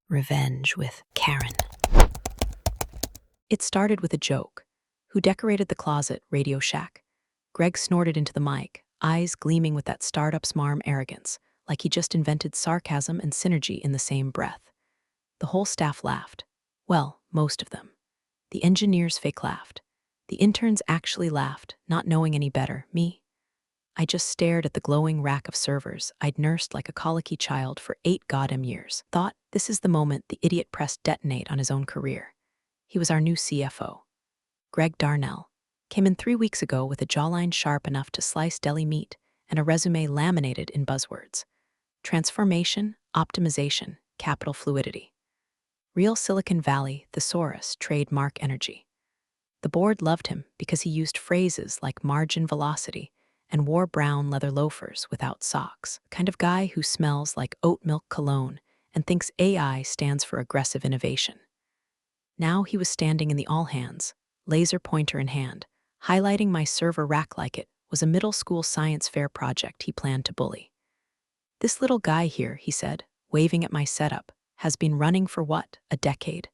Revenge with Karen. It started with a joke. Who decorated the closet, Radio Shack? Greg snorted into the mic, eyes gleaming with that startup smarm arrogance, like he just invented sarcasm and synergy in the same breath. The whole staff laughed. Well, most of them. The engineers fake laughed. The interns actually laughed, not knowing any better, me. I just stared at the glowing rack of servers I'd nursed like a colicky child for 8 goddamn years, thought this is the moment the idiot pressed detonate on his own career. He was our new CFO. Greg Darnell came in 3 weeks ago with a jawline sharp enough to slice deli meat and a resume laminated in buzzwords. Transformation, optimization, capital fluidity. Real Silicon Valley thesaurus trademark energy. The board loved him because he used phrases like margin velocity and wore brown leather loafers without socks, kind of guy who smells like oat milk cologne and thinks AI stands for aggressive innovation. Now he was standing in the all-hands, laser pointer in hand, highlighting my server rack like it was a middle school science fair project he planned to bully. This little guy here, he said, waving at my setup, has been running for what, a decade?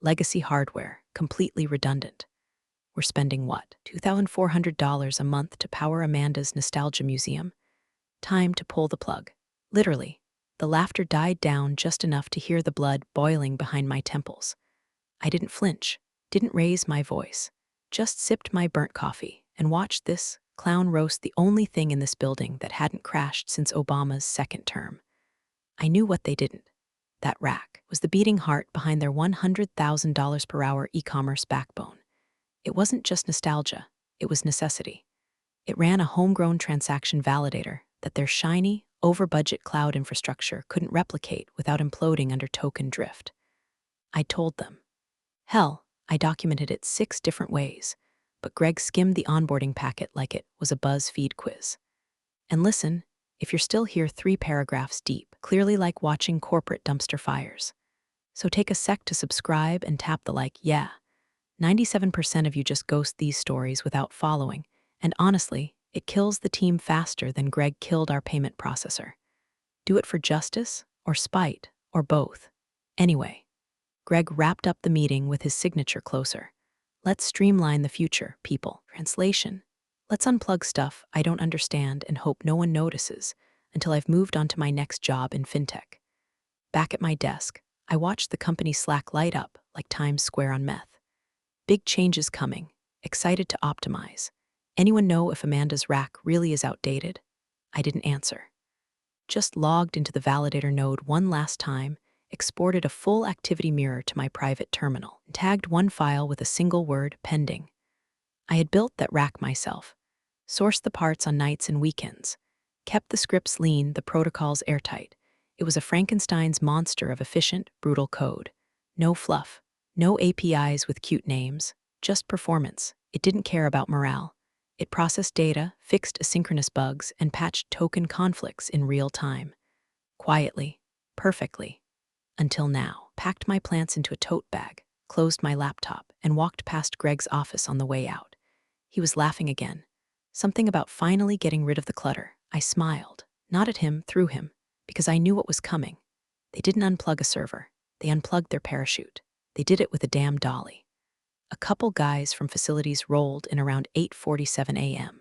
Legacy hardware, completely redundant. We're spending what, $2,400 a month to power Amanda's nostalgia museum? Time to pull the plug. Literally, the laughter died down just enough to hear the blood boiling behind my temples. I didn't flinch, didn't raise my voice, just sipped my burnt coffee and watched this clown roast the only thing in this building that hadn't crashed since Obama's second term. I knew what they didn't. That rack was the beating heart behind their $100,000 per hour e-commerce backbone. It wasn't just nostalgia, it was necessity. It ran a homegrown transaction validator that their shiny, over-budget cloud infrastructure couldn't replicate without imploding under token drift. I told them. Hell, I documented it 6 different ways, but Greg skimmed the onboarding packet like it was a BuzzFeed quiz. And listen, if you're still here 3 paragraphs deep, clearly like watching corporate dumpster fires. So take a sec to subscribe and tap the like, yeah. 97% of you just ghost these stories without following, and honestly, it kills the team faster than Greg killed our payment processor. Do it for justice, or spite, or both. Anyway, Greg wrapped up the meeting with his signature closer. Let's streamline the future, people. Translation. Let's unplug stuff I don't understand and hope no one notices until I've moved on to my next job in fintech. Back at my desk, I watched the company Slack light up like Times Square on meth. Big changes coming, excited to optimize. Anyone know if Amanda's rack really is outdated? I didn't answer. Just logged into the validator node one last time, exported a full activity mirror to my private terminal, and tagged one file with a single word, pending. I had built that rack myself, sourced the parts on nights and weekends, kept the scripts lean, the protocols airtight. It was a Frankenstein's monster of efficient, brutal code. No fluff. No APIs with cute names, just performance. It didn't care about morale. It processed data, fixed asynchronous bugs, and patched token conflicts in real time. Quietly, perfectly. Until now, packed my plants into a tote bag, closed my laptop, and walked past Greg's office on the way out. He was laughing again. Something about finally getting rid of the clutter. I smiled, not at him, through him, because I knew what was coming. They didn't unplug a server. They unplugged their parachute. They did it with a damn dolly. A couple guys from facilities rolled in around 8:47 a.m.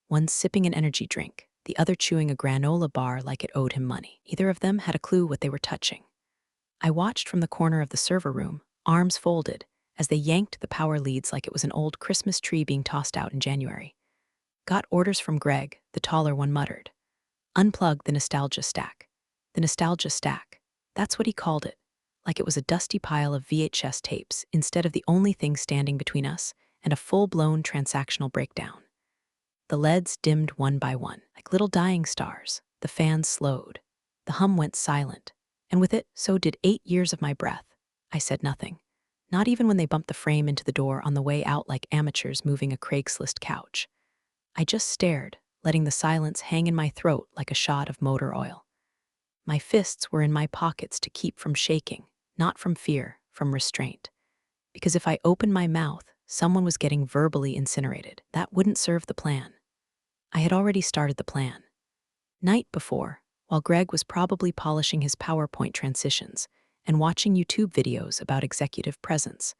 One sipping an energy drink, the other chewing a granola bar like it owed him money. Either of them had a clue what they were touching. I watched from the corner of the server room, arms folded, as they yanked the power leads like it was an old Christmas tree being tossed out in January. Got orders from Greg, the taller one muttered. Unplug the nostalgia stack. The nostalgia stack. That's what he called it. Like it was a dusty pile of VHS tapes instead of the only thing standing between us and a full-blown transactional breakdown. The LEDs dimmed one by one, like little dying stars. The fans slowed. The hum went silent. And with it, so did 8 years of my breath. I said nothing. Not even when they bumped the frame into the door on the way out like amateurs moving a Craigslist couch. I just stared, letting the silence hang in my throat like a shot of motor oil. My fists were in my pockets to keep from shaking. Not from fear, from restraint. Because if I opened my mouth, someone was getting verbally incinerated. That wouldn't serve the plan. I had already started the plan. Night before, while Greg was probably polishing his PowerPoint transitions and watching YouTube videos about executive presence.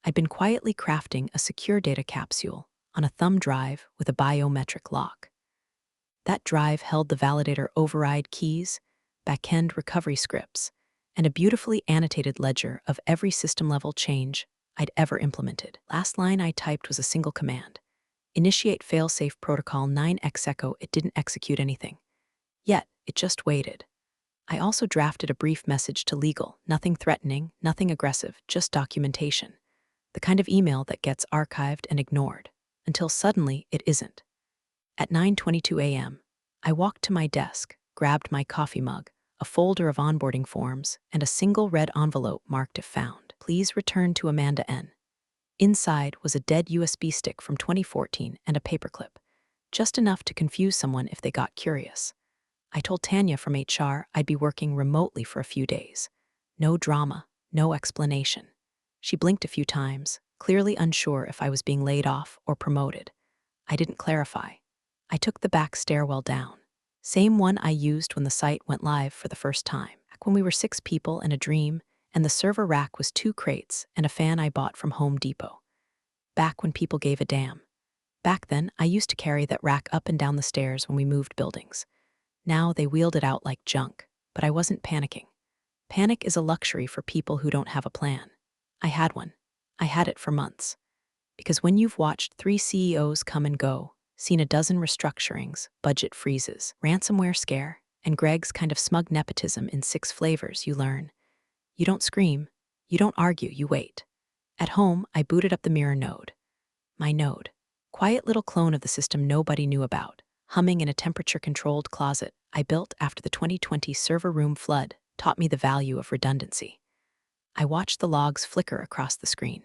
I'd been quietly crafting a secure data capsule on a thumb drive with a biometric lock. That drive held the validator override keys, backend recovery scripts, and a beautifully annotated ledger of every system-level change I'd ever implemented. Last line I typed was a single command: initiate failsafe protocol 9x echo. It didn't execute anything. Yet, it just waited. I also drafted a brief message to legal, nothing threatening, nothing aggressive, just documentation. The kind of email that gets archived and ignored, until suddenly it isn't. At 9:22 a.m., I walked to my desk, grabbed my coffee mug, a folder of onboarding forms, and a single red envelope marked if found. Please return to Amanda N. Inside was a dead USB stick from 2014 and a paperclip, just enough to confuse someone if they got curious. I told Tanya from HR I'd be working remotely for a few days. No drama, no explanation. She blinked a few times, clearly unsure if I was being laid off or promoted. I didn't clarify. I took the back stairwell down. Same one I used when the site went live for the first time. Back when we were 6 people and a dream, and the server rack was 2 crates and a fan I bought from Home Depot. Back when people gave a damn. Back then, I used to carry that rack up and down the stairs when we moved buildings. Now they wheeled it out like junk, but I wasn't panicking. Panic is a luxury for people who don't have a plan. I had one. I had it for months. Because when you've watched 3 CEOs come and go, seen a dozen restructurings, budget freezes, ransomware scare, and Greg's kind of smug nepotism in 6 flavors, you learn. You don't scream, you don't argue, you wait. At home, I booted up the Mirror node. My node. Quiet little clone of the system nobody knew about, humming in a temperature-controlled closet I built after the 2020 server room flood taught me the value of redundancy. I watched the logs flicker across the screen.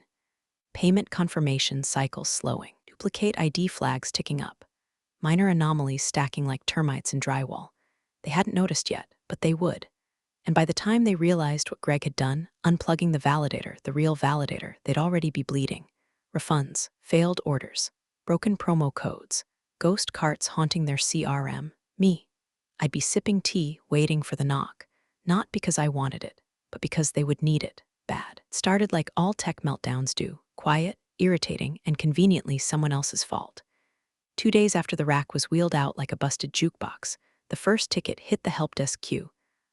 Payment confirmation cycles slowing, duplicate ID flags ticking up, minor anomalies stacking like termites in drywall. They hadn't noticed yet, but they would. And by the time they realized what Greg had done, unplugging the validator, the real validator, they'd already be bleeding. Refunds, failed orders, broken promo codes, ghost carts haunting their CRM. Me. I'd be sipping tea, waiting for the knock, not because I wanted it, but because they would need it, bad. It started like all tech meltdowns do, quiet, irritating, and conveniently someone else's fault. 2 days after the rack was wheeled out like a busted jukebox, the first ticket hit the help desk queue.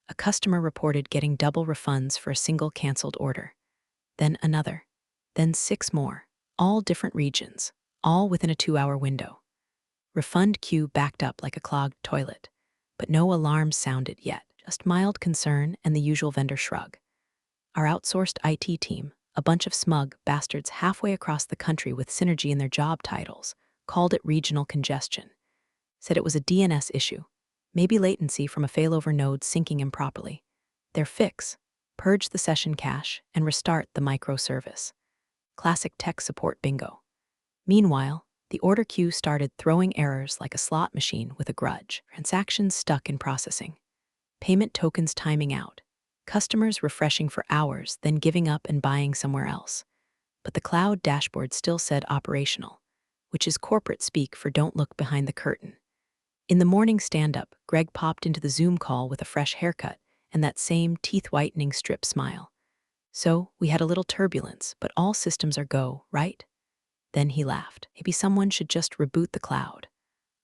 A customer reported getting double refunds for a single canceled order. Then another. Then 6 more, all different regions, all within a 2-hour window. Refund queue backed up like a clogged toilet, but no alarms sounded yet, just mild concern and the usual vendor shrug. Our outsourced IT team, a bunch of smug bastards halfway across the country with synergy in their job titles, called it regional congestion. Said it was a DNS issue, maybe latency from a failover node syncing improperly. Their fix: purge the session cache and restart the microservice. Classic tech support bingo. Meanwhile, the order queue started throwing errors like a slot machine with a grudge. Transactions stuck in processing. Payment tokens timing out. Customers refreshing for hours, then giving up and buying somewhere else. But the cloud dashboard still said operational, which is corporate speak for don't look behind the curtain. In the morning stand-up, Greg popped into the Zoom call with a fresh haircut and that same teeth-whitening strip smile. So, we had a little turbulence, but all systems are go, right? Then he laughed. Maybe someone should just reboot the cloud.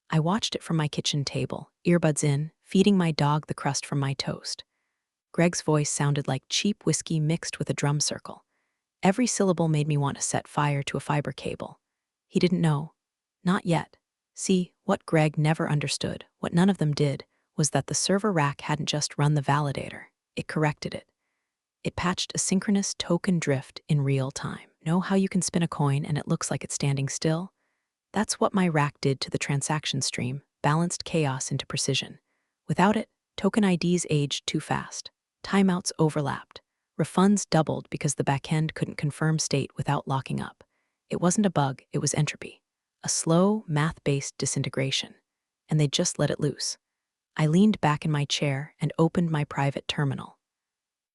I watched it from my kitchen table, earbuds in, feeding my dog the crust from my toast. Greg's voice sounded like cheap whiskey mixed with a drum circle. Every syllable made me want to set fire to a fiber cable. He didn't know. Not yet. See, what Greg never understood, what none of them did, was that the server rack hadn't just run the validator. It corrected it. It patched asynchronous token drift in real time. Know how you can spin a coin and it looks like it's standing still? That's what my rack did to the transaction stream, balanced chaos into precision. Without it, token IDs aged too fast. Timeouts overlapped. Refunds doubled because the backend couldn't confirm state without locking up. It wasn't a bug, it was entropy. A slow, math-based disintegration. And they just let it loose. I leaned back in my chair and opened my private terminal.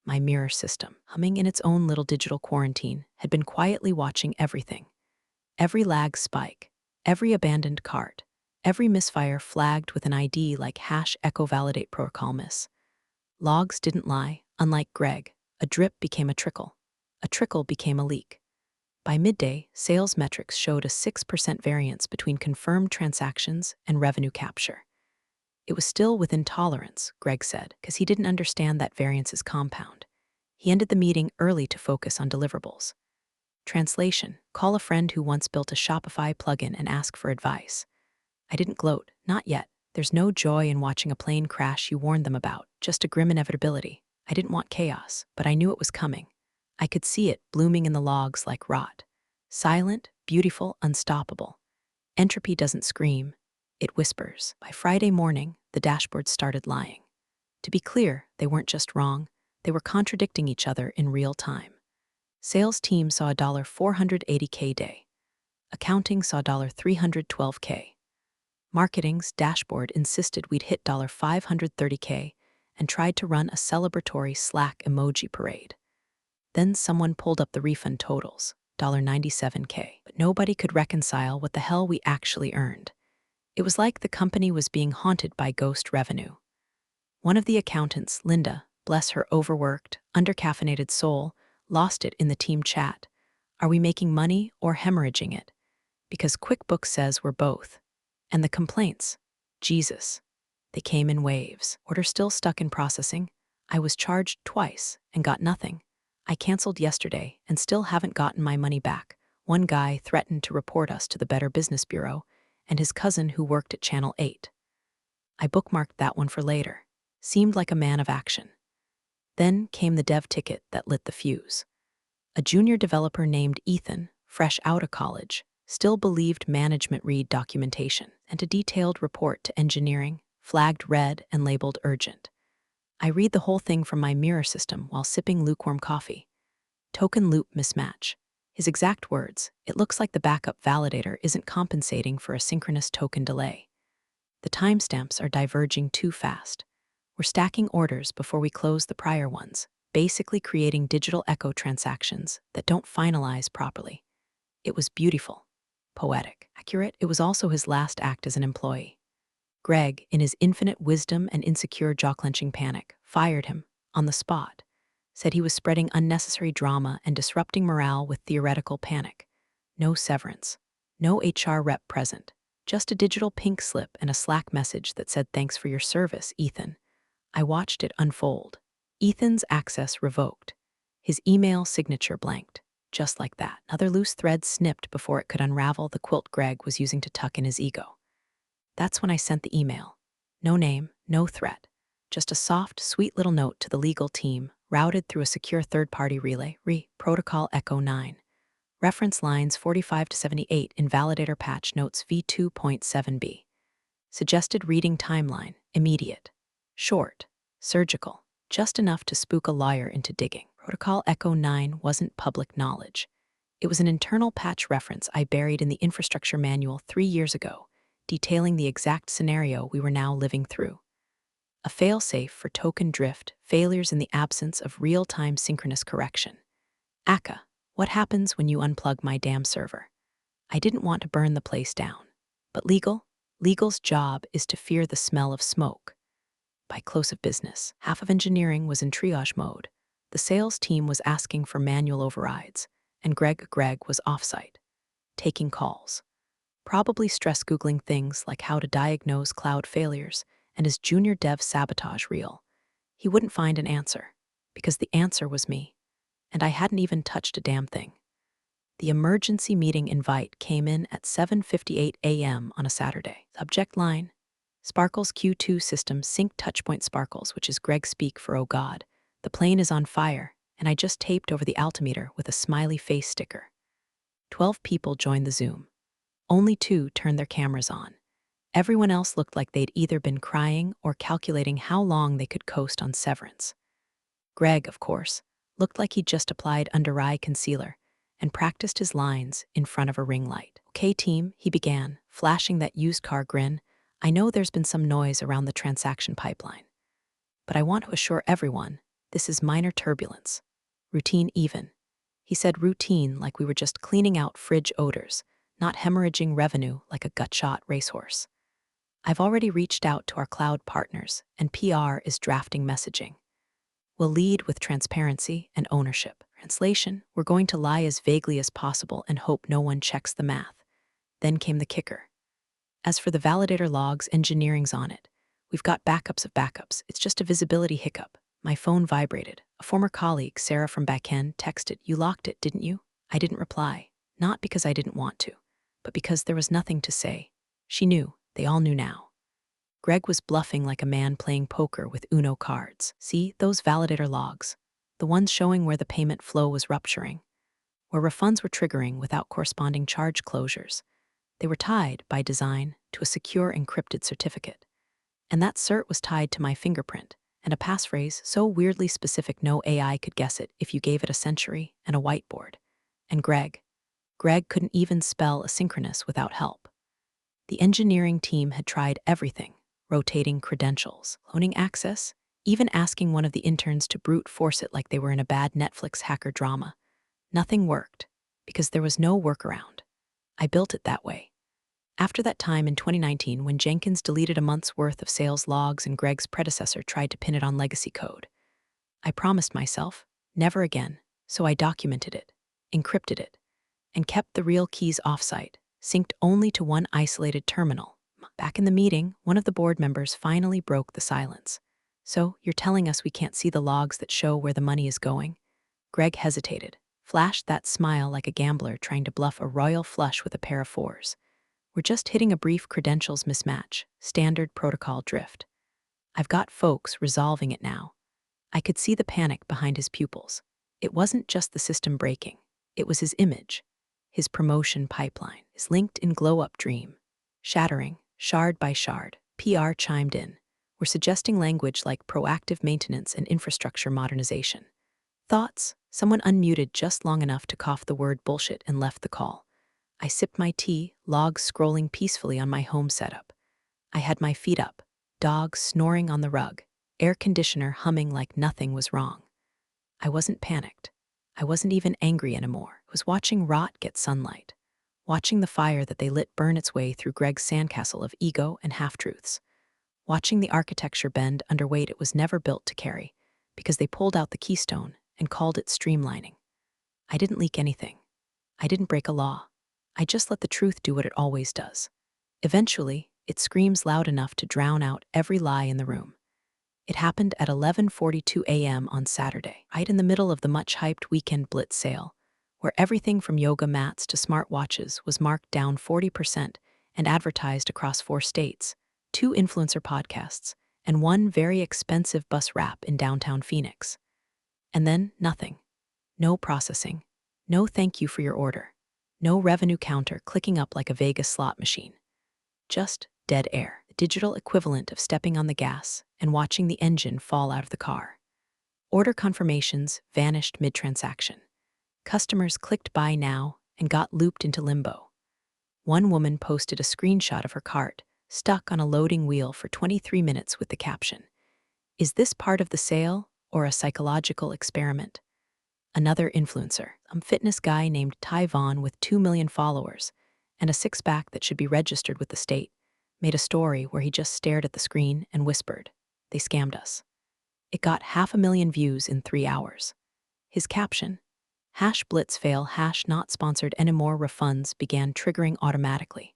My mirror system, humming in its own little digital quarantine, had been quietly watching everything. Every lag spike, every abandoned cart, every misfire flagged with an ID like #echo validate protocol miss. Logs didn't lie, unlike Greg, A drip became a trickle. A trickle became a leak. By midday, sales metrics showed a 6% variance between confirmed transactions and revenue capture. It was still within tolerance, Greg said, because he didn't understand that variance is compound. He ended the meeting early to focus on deliverables. Translation: call a friend who once built a Shopify plugin and ask for advice. I didn't gloat, not yet. There's no joy in watching a plane crash you warned them about, just a grim inevitability. I didn't want chaos, but I knew it was coming. I could see it blooming in the logs like rot. Silent, beautiful, unstoppable. Entropy doesn't scream, it whispers. By Friday morning, the dashboards started lying. To be clear, they weren't just wrong, they were contradicting each other in real time. Sales team saw a $480K day. Accounting saw $312K. Marketing's dashboard insisted we'd hit $530K and tried to run a celebratory Slack emoji parade. Then someone pulled up the refund totals, $97K. But nobody could reconcile what the hell we actually earned. It was like the company was being haunted by ghost revenue. One of the accountants, Linda, bless her overworked, undercaffeinated soul, lost it in the team chat. Are we making money or hemorrhaging it? Because QuickBooks says we're both. And the complaints, Jesus, they came in waves. Order still stuck in processing. I was charged twice and got nothing. I canceled yesterday and still haven't gotten my money back. One guy threatened to report us to the Better Business Bureau, and his cousin who worked at Channel 8. I bookmarked that one for later. Seemed like a man of action. Then came the dev ticket that lit the fuse. A junior developer named Ethan, fresh out of college, still believed management read documentation, and a detailed report to engineering, flagged red and labeled urgent. I read the whole thing from my mirror system while sipping lukewarm coffee. Token loop mismatch. His exact words: it looks like the backup validator isn't compensating for a synchronous token delay. The timestamps are diverging too fast. We're stacking orders before we close the prior ones, basically creating digital echo transactions that don't finalize properly. It was beautiful, poetic, accurate. It was also his last act as an employee. Greg, in his infinite wisdom and insecure jaw-clenching panic, fired him on the spot, said he was spreading unnecessary drama and disrupting morale with theoretical panic. No severance, no HR rep present, just a digital pink slip and a Slack message that said, "Thanks for your service, Ethan." I watched it unfold. Ethan's access revoked. His email signature blanked. Just like that, another loose thread snipped before it could unravel the quilt Greg was using to tuck in his ego. That's when I sent the email. No name, no threat. Just a soft, sweet little note to the legal team, routed through a secure third-party relay, Protocol Echo 9. Reference lines 45 to 78 in Validator Patch Notes v2.7b. Suggested reading timeline, immediate. Short, surgical, just enough to spook a lawyer into digging. Protocol Echo 9 wasn't public knowledge. It was an internal patch reference I buried in the infrastructure manual 3 years ago, detailing the exact scenario we were now living through. A failsafe for token drift, failures in the absence of real-time synchronous correction. ACA, what happens when you unplug my damn server? I didn't want to burn the place down. But legal's job is to fear the smell of smoke. By close of business, half of engineering was in triage mode. The sales team was asking for manual overrides, and Greg was offsite, taking calls. Probably stress Googling things like how to diagnose cloud failures and is junior dev sabotage real. He wouldn't find an answer, because the answer was me, and I hadn't even touched a damn thing. The emergency meeting invite came in at 7:58 a.m. on a Saturday. Subject line: Sparkle's Q2 system sync touchpoint Sparkles, which is Greg speak for "Oh God, the plane is on fire," and I just taped over the altimeter with a smiley face sticker. 12 people joined the Zoom. Only 2 turned their cameras on. Everyone else looked like they'd either been crying or calculating how long they could coast on severance. Greg, of course, looked like he'd just applied under-eye concealer and practiced his lines in front of a ring light. "Okay, team," he began, flashing that used car grin. "I know there's been some noise around the transaction pipeline, but I want to assure everyone this is minor turbulence. Routine even." He said routine like we were just cleaning out fridge odors, not hemorrhaging revenue like a gut-shot racehorse. "I've already reached out to our cloud partners, and PR is drafting messaging. We'll lead with transparency and ownership. Translation, we're going to lie as vaguely as possible and hope no one checks the math. Then came the kicker. As for the validator logs, engineering's on it. We've got backups of backups. It's just a visibility hiccup. My phone vibrated. A former colleague, Sarah from backend, texted, "You locked it, didn't you?" I didn't reply. Not because I didn't want to, but because there was nothing to say. She knew. They all knew now. Greg was bluffing like a man playing poker with Uno cards. See, those validator logs. The ones showing where the payment flow was rupturing, where refunds were triggering without corresponding charge closures. They were tied, by design, to a secure encrypted certificate. And that cert was tied to my fingerprint, and a passphrase so weirdly specific no AI could guess it if you gave it a century and a whiteboard. And Greg couldn't even spell asynchronous without help. The engineering team had tried everything, rotating credentials, cloning access, even asking one of the interns to brute force it like they were in a bad Netflix hacker drama. Nothing worked, because there was no workaround. I built it that way. After that time in 2019, when Jenkins deleted a month's worth of sales logs and Greg's predecessor tried to pin it on legacy code, I promised myself, never again, so I documented it, encrypted it, and kept the real keys offsite, synced only to one isolated terminal. Back in the meeting, one of the board members finally broke the silence. "So, you're telling us we can't see the logs that show where the money is going?" Greg hesitated, flashed that smile like a gambler trying to bluff a royal flush with a pair of fours. "We're just hitting a brief credentials mismatch, standard protocol drift. I've got folks resolving it now." I could see the panic behind his pupils. It wasn't just the system breaking. It was his image, his promotion pipeline, his LinkedIn glow-up dream. Shattering, shard by shard, PR chimed in. "We're suggesting language like proactive maintenance and infrastructure modernization." Thoughts? Someone unmuted just long enough to cough the word bullshit and left the call. I sipped my tea, logs scrolling peacefully on my home setup. I had my feet up, dogs snoring on the rug, air conditioner humming like nothing was wrong. I wasn't panicked. I wasn't even angry anymore. I was watching rot get sunlight, watching the fire that they lit burn its way through Greg's sandcastle of ego and half-truths, watching the architecture bend under weight it was never built to carry, because they pulled out the keystone and called it streamlining. I didn't leak anything. I didn't break a law. I just let the truth do what it always does. Eventually, it screams loud enough to drown out every lie in the room. It happened at 11:42 a.m. on Saturday, right in the middle of the much-hyped weekend blitz sale, where everything from yoga mats to smartwatches was marked down 40% and advertised across 4 states, 2 influencer podcasts, and 1 very expensive bus wrap in downtown Phoenix. And then nothing. No processing. No thank you for your order. No revenue counter clicking up like a Vegas slot machine. Just dead air, the digital equivalent of stepping on the gas and watching the engine fall out of the car. Order confirmations vanished mid-transaction. Customers clicked buy now and got looped into limbo. One woman posted a screenshot of her cart, stuck on a loading wheel for 23 minutes with the caption, "Is this part of the sale or a psychological experiment?" Another influencer, a fitness guy named Ty Vaughn with 2 million followers and a six-pack that should be registered with the state, made a story where he just stared at the screen and whispered, "They scammed us." It got 500,000 views in 3 hours. His caption, #blitzfail #not sponsored anymore refunds began triggering automatically.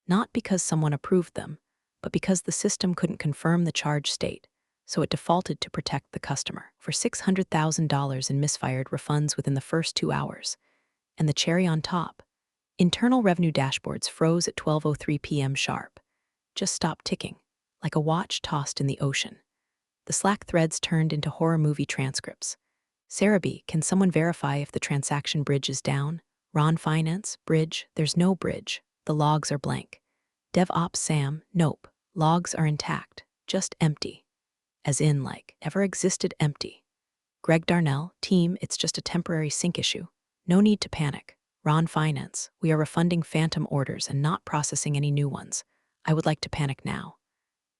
Not because someone approved them, but because the system couldn't confirm the charge state, so it defaulted to protect the customer for $600,000 in misfired refunds within the first 2 hours. And the cherry on top, internal revenue dashboards froze at 12:03 p.m. sharp. Just stopped ticking, like a watch tossed in the ocean. The Slack threads turned into horror movie transcripts. "Sarah B, can someone verify if the transaction bridge is down?" Ron Finance, bridge, there's no bridge. The logs are blank. DevOps Sam, nope. Logs are intact, just empty. As in, like, never existed empty. Greg Darnell, team, it's just a temporary sync issue. No need to panic. Ron Finance, we are refunding phantom orders and not processing any new ones. I would like to panic now.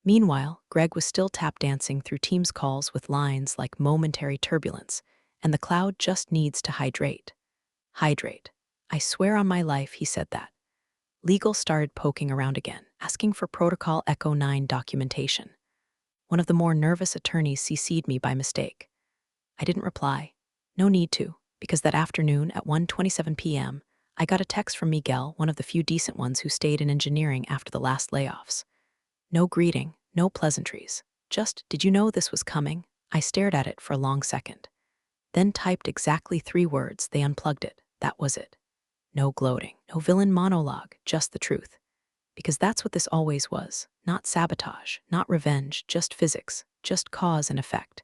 Meanwhile, Greg was still tap dancing through Teams calls with lines like momentary turbulence, and the cloud just needs to hydrate. Hydrate. I swear on my life he said that. Legal started poking around again, asking for Protocol Echo 9 documentation. One of the more nervous attorneys CC'd me by mistake. I didn't reply. No need to, because that afternoon at 1:27 p.m., I got a text from Miguel, one of the few decent ones who stayed in engineering after the last layoffs. No greeting, no pleasantries. Just, did you know this was coming? I stared at it for a long second. Then typed exactly 3 words. They unplugged it. That was it. No gloating, no villain monologue, just the truth. Because that's what this always was. Not sabotage, not revenge, just physics, just cause and effect.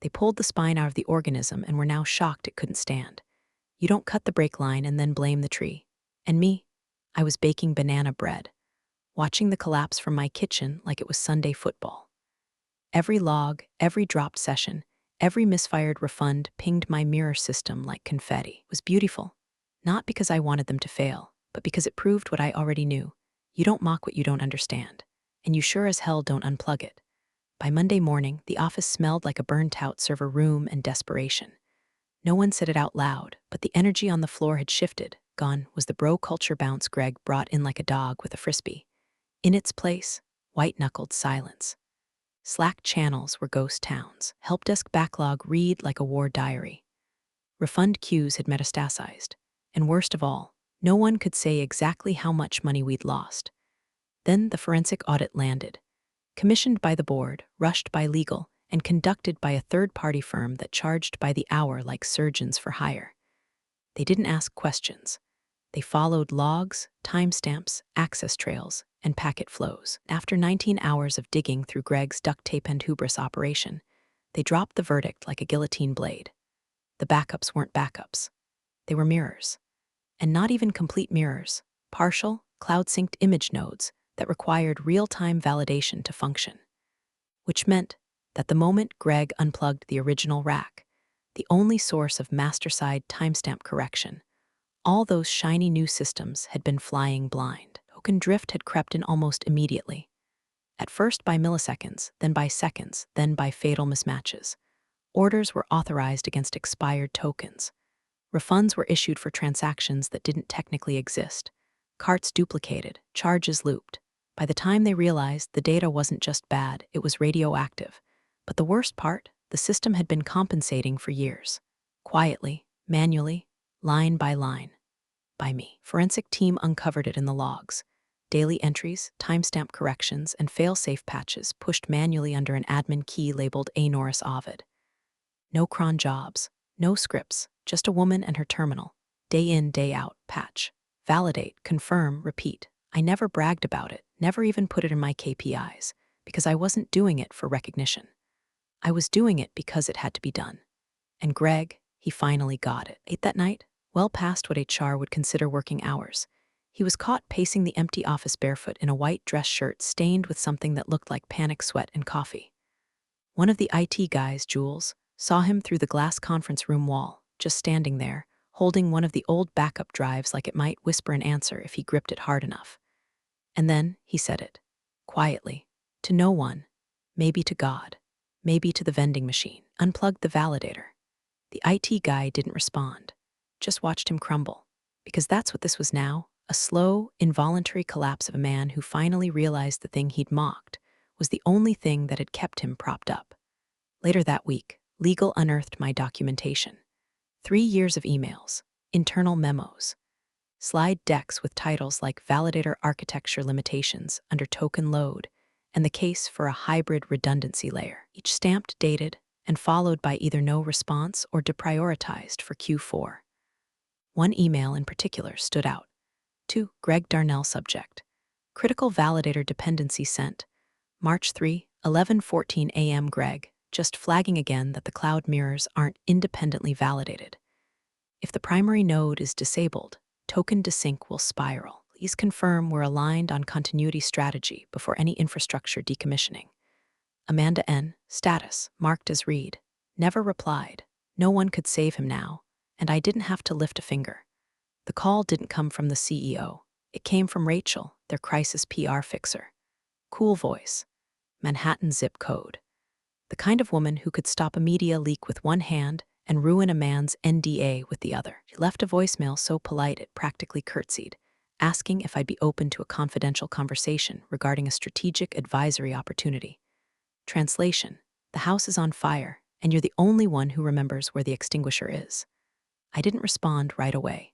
They pulled the spine out of the organism and were now shocked it couldn't stand. You don't cut the brake line and then blame the tree. And me? I was baking banana bread, watching the collapse from my kitchen like it was Sunday football. Every log, every dropped session, every misfired refund pinged my mirror system like confetti. It was beautiful. Not because I wanted them to fail, but because it proved what I already knew. You don't mock what you don't understand. And you sure as hell don't unplug it. By Monday morning, the office smelled like a burnt-out server room and desperation. No one said it out loud, but the energy on the floor had shifted. Gone was the bro culture bounce Greg brought in like a dog with a frisbee. In its place, white-knuckled silence. Slack channels were ghost towns. Helpdesk backlog read like a war diary. Refund queues had metastasized. And worst of all, no one could say exactly how much money we'd lost. Then the forensic audit landed. Commissioned by the board, rushed by legal, and conducted by a third-party firm that charged by the hour like surgeons for hire. They didn't ask questions. They followed logs, timestamps, access trails, and packet flows. After 19 hours of digging through Greg's duct tape and hubris operation, they dropped the verdict like a guillotine blade. The backups weren't backups. They were mirrors. And not even complete mirrors, partial, cloud-synced image nodes that required real-time validation to function. Which meant that the moment Greg unplugged the original rack, the only source of master-side timestamp correction, all those shiny new systems had been flying blind. Token drift had crept in almost immediately. At first by milliseconds, then by seconds, then by fatal mismatches. Orders were authorized against expired tokens. Refunds were issued for transactions that didn't technically exist. Carts duplicated, charges looped. By the time they realized the data wasn't just bad, it was radioactive. But the worst part, the system had been compensating for years. Quietly, manually, line by line. By me. Forensic team uncovered it in the logs. Daily entries, timestamp corrections, and fail-safe patches pushed manually under an admin key labeled A. Norris Ovid. No cron jobs, no scripts, just a woman and her terminal. Day in, day out, patch. Validate, confirm, repeat. I never bragged about it, never even put it in my KPIs, because I wasn't doing it for recognition. I was doing it because it had to be done. And Greg, he finally got it. Late that night, well past what HR would consider working hours, he was caught pacing the empty office barefoot in a white dress shirt stained with something that looked like panic sweat and coffee. One of the IT guys, Jules, saw him through the glass conference room wall, just standing there, holding one of the old backup drives like it might whisper an answer if he gripped it hard enough. And then he said it, quietly, to no one, maybe to God, maybe to the vending machine. Unplugged the validator. The IT guy didn't respond, just watched him crumble, because that's what this was now, a slow, involuntary collapse of a man who finally realized the thing he'd mocked was the only thing that had kept him propped up. Later that week, legal unearthed my documentation. 3 years of emails, internal memos, slide decks with titles like Validator Architecture Limitations under Token Load, and the case for a hybrid redundancy layer, each stamped, dated, and followed by either no response or deprioritized for Q4. One email in particular stood out. To Greg Darnell subject. Critical validator dependency sent. March 3, 11:14 a.m. Greg, just flagging again that the cloud mirrors aren't independently validated. If the primary node is disabled, token desync will spiral. Please confirm we're aligned on continuity strategy before any infrastructure decommissioning. Amanda N., status, marked as read. Never replied. No one could save him now, and I didn't have to lift a finger. The call didn't come from the CEO. It came from Rachel, their crisis PR fixer. Cool voice. Manhattan zip code. The kind of woman who could stop a media leak with one hand and ruin a man's NDA with the other. She left a voicemail so polite it practically curtsied, asking if I'd be open to a confidential conversation regarding a strategic advisory opportunity. Translation: the house is on fire, and you're the only one who remembers where the extinguisher is." I didn't respond right away.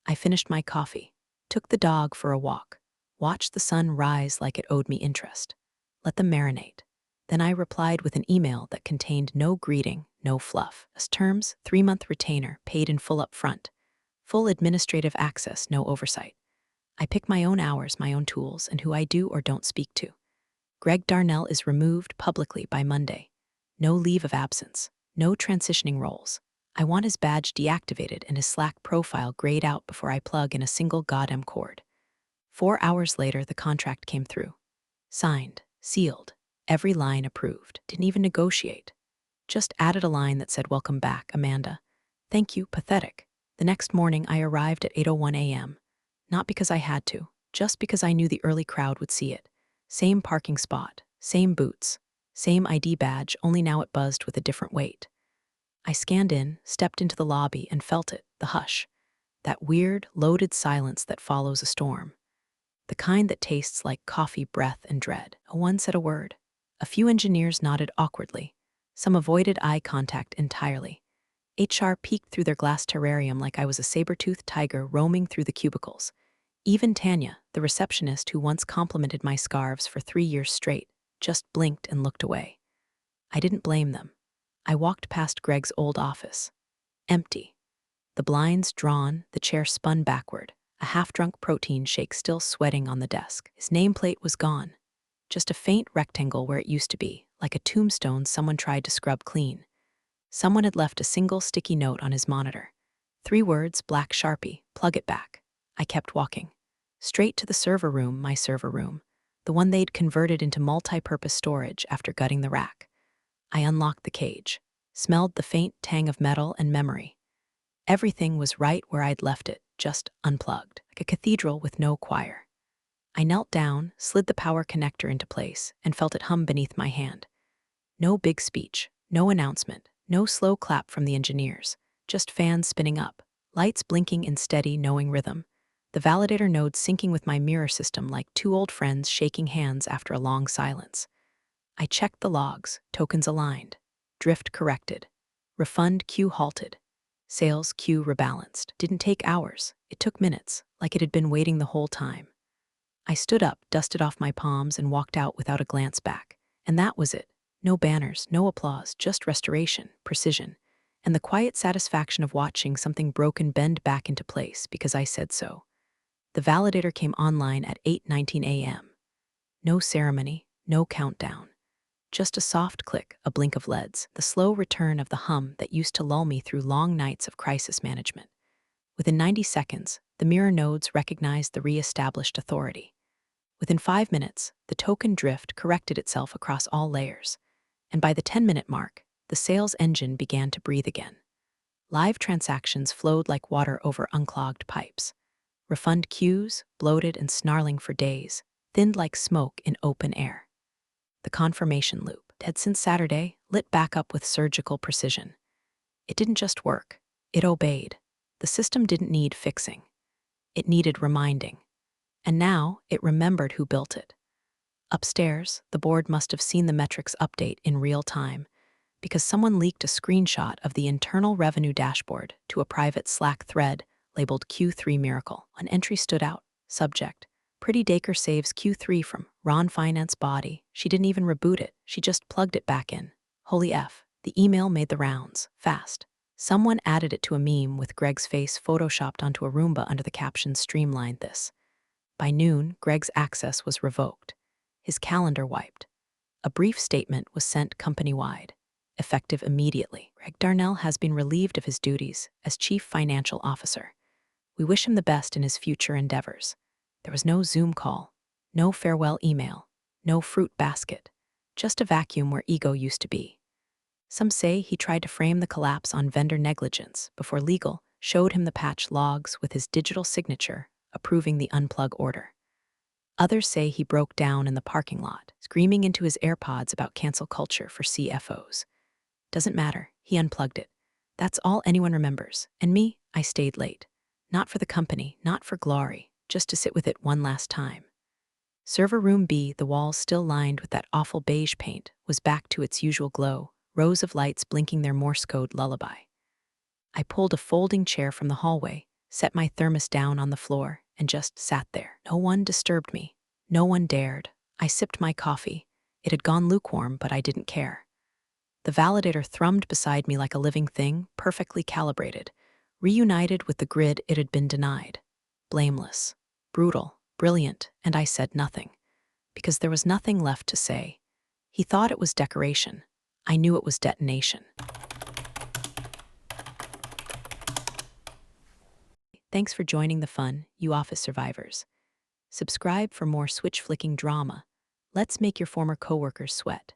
I finished my coffee, took the dog for a walk, watched the sun rise like it owed me interest, let them marinate. Then I replied with an email that contained no greeting, no fluff. As terms, 3-month retainer, paid in full up front. Full administrative access, no oversight. I pick my own hours, my own tools, and who I do or don't speak to. Greg Darnell is removed publicly by Monday. No leave of absence, no transitioning roles. I want his badge deactivated and his Slack profile grayed out before I plug in a single goddamn cord. 4 hours later, the contract came through. Signed, sealed, every line approved. Didn't even negotiate. Just added a line that said, "Welcome back, Amanda." Thank you, pathetic. The next morning, I arrived at 8:01 a.m. Not because I had to, just because I knew the early crowd would see it. Same parking spot, same boots, same ID badge, only now it buzzed with a different weight. I scanned in, stepped into the lobby, and felt it, the hush. That weird, loaded silence that follows a storm. The kind that tastes like coffee, breath, and dread. No one said a word. A few engineers nodded awkwardly. Some avoided eye contact entirely. HR peeked through their glass terrarium like I was a saber-toothed tiger roaming through the cubicles. Even Tanya, the receptionist who once complimented my scarves for 3 years straight, just blinked and looked away. I didn't blame them. I walked past Greg's old office. Empty. The blinds drawn, the chair spun backward, a half-drunk protein shake still sweating on the desk. His nameplate was gone. Just a faint rectangle where it used to be, like a tombstone someone tried to scrub clean. Someone had left a single sticky note on his monitor. 3 words, black Sharpie, "Plug it back." I kept walking. Straight to the server room, my server room, the one they'd converted into multi-purpose storage after gutting the rack. I unlocked the cage, smelled the faint tang of metal and memory. Everything was right where I'd left it, just unplugged, like a cathedral with no choir. I knelt down, slid the power connector into place, and felt it hum beneath my hand. No big speech, no announcement, no slow clap from the engineers, just fans spinning up, lights blinking in steady, knowing rhythm. The validator node syncing with my mirror system like 2 old friends shaking hands after a long silence. I checked the logs, tokens aligned, drift corrected, refund queue halted, sales queue rebalanced. Didn't take hours, it took minutes, like it had been waiting the whole time. I stood up, dusted off my palms, and walked out without a glance back. And that was it. No banners, no applause, just restoration, precision, and the quiet satisfaction of watching something broken bend back into place because I said so. The validator came online at 8:19 a.m. No ceremony, no countdown. Just a soft click, a blink of LEDs, the slow return of the hum that used to lull me through long nights of crisis management. Within 90 seconds, the mirror nodes recognized the re-established authority. Within 5 minutes, the token drift corrected itself across all layers. And by the 10-minute mark, the sales engine began to breathe again. Live transactions flowed like water over unclogged pipes. Refund queues, bloated and snarling for days, thinned like smoke in open air. The confirmation loop, dead since Saturday, lit back up with surgical precision. It didn't just work, it obeyed. The system didn't need fixing. It needed reminding. And now it remembered who built it. Upstairs, the board must have seen the metrics update in real time because someone leaked a screenshot of the internal revenue dashboard to a private Slack thread labeled Q3 Miracle. An entry stood out. Subject: Pretty Dacre saves Q3 from Ron Finance body. She didn't even reboot it. She just plugged it back in. Holy F. The email made the rounds, fast. Someone added it to a meme with Greg's face photoshopped onto a Roomba under the caption "Streamlined this." By noon, Greg's access was revoked. His calendar wiped. A brief statement was sent company-wide, effective immediately. Greg Darnell has been relieved of his duties as Chief Financial Officer. We wish him the best in his future endeavors. There was no Zoom call, no farewell email, no fruit basket, just a vacuum where ego used to be. Some say he tried to frame the collapse on vendor negligence before legal showed him the patch logs with his digital signature approving the unplug order. Others say he broke down in the parking lot, screaming into his AirPods about cancel culture for CFOs. Doesn't matter, he unplugged it. That's all anyone remembers. And me, I stayed late. Not for the company, not for glory, just to sit with it one last time. Server room B, the walls still lined with that awful beige paint, was back to its usual glow, rows of lights blinking their Morse code lullaby. I pulled a folding chair from the hallway, set my thermos down on the floor, and just sat there. No one disturbed me. No one dared. I sipped my coffee. It had gone lukewarm, but I didn't care. The validator thrummed beside me like a living thing, perfectly calibrated, reunited with the grid it had been denied. Blameless, brutal, brilliant, and I said nothing. Because there was nothing left to say. He thought it was decoration. I knew it was detonation. Thanks for joining the fun, you office survivors. Subscribe for more switch-flicking drama. Let's make your former coworkers sweat.